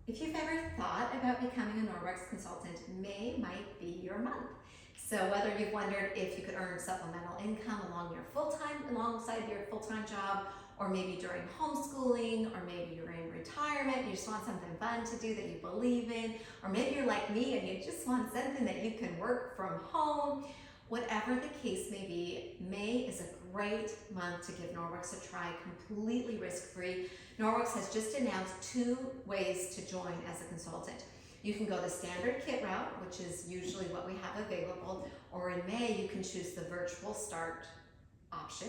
If you've ever thought about becoming a Norwex consultant, May might be your month. So whether you've wondered if you could earn supplemental income alongside your full-time job, or maybe during homeschooling, or maybe you're in retirement, you just want something fun to do that you believe in, or maybe you're like me and you just want something that you can work from home, whatever the case may be, May is a great month to give Norwex a try, completely risk-free. Norwex has just announced 2 ways to join as a consultant. You can go the standard kit route, which is usually what we have available, or in May you can choose the virtual start option.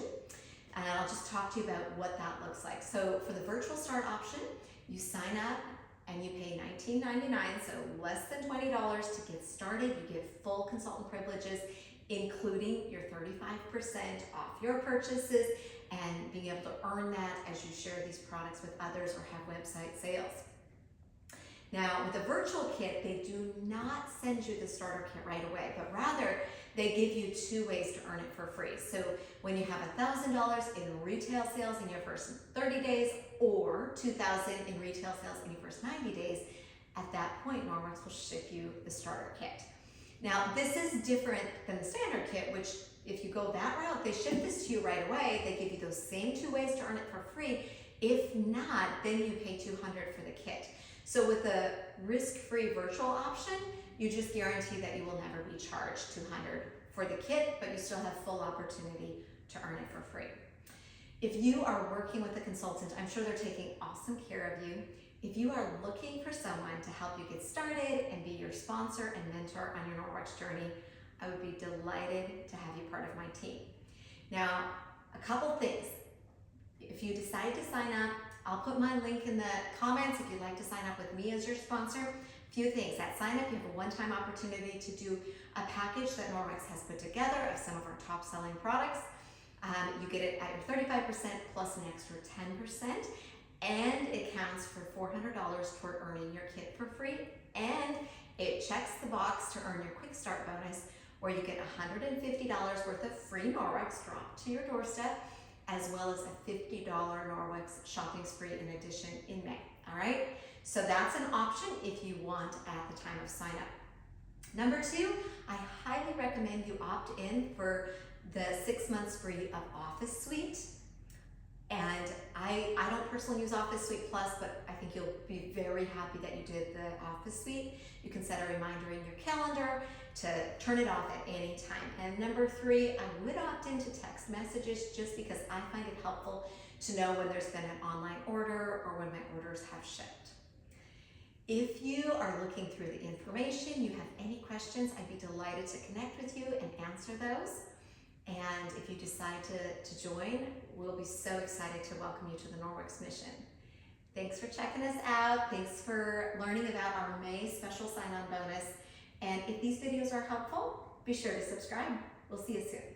And I'll just talk to you about what that looks like. So for the virtual start option, you sign up and you pay $19.99, so less than $20 to get started. You get full consultant privileges, including your 35% off your purchases and being able to earn that as you share these products with others or have website sales. Now, with the virtual kit, they do not send you the starter kit right away, but rather they give you 2 ways to earn it for free. So when you have $1,000 in retail sales in your first 30 days or $2,000 in retail sales in your first 90 days, at that point, Norwex will ship you the starter kit. Now, this is different than the standard kit, which if you go that route, they ship this to you right away. They give you those same 2 ways to earn it for free. If not, then you pay $200 for the kit. So with the risk-free virtual option, you just guarantee that you will never be charged $200 for the kit, but you still have full opportunity to earn it for free. If you are working with a consultant, I'm sure they're taking awesome care of you. If you are looking for someone to help you get started and be your sponsor and mentor on your Norwex journey, I would be delighted to have you part of my team. Now, a couple things. If you decide to sign up, I'll put my link in the comments if you'd like to sign up with me as your sponsor. A few things. At sign up, you have a one-time opportunity to do a package that Norwex has put together of some of our top selling products. You get it at your 35% plus an extra 10%, and it counts for $400 toward earning your kit for free, and it checks the box to earn your quick start bonus, where you get $150 worth of free Norwex dropped to your doorstep, as well as a $50 Norwex shopping spree in addition in May, all right? So that's an option if you want at the time of sign up. Number 2, I highly recommend you opt in for the 6 months free of Office Suite. And I don't personally use Office Suite Plus, but I think you'll be very happy that you did the Office Suite. You can set a reminder in your calendar to turn it off at any time. And number 3, I would opt into text messages just because I find it helpful to know when there's been an online order or when my orders have shipped. If you are looking through the information, you have any questions, I'd be delighted to connect with you and answer those. And if you decide to join, we'll be so excited to welcome you to the Norwex mission. Thanks for checking us out. Thanks for learning about our May special sign-on bonus. And if these videos are helpful, be sure to subscribe. We'll see you soon.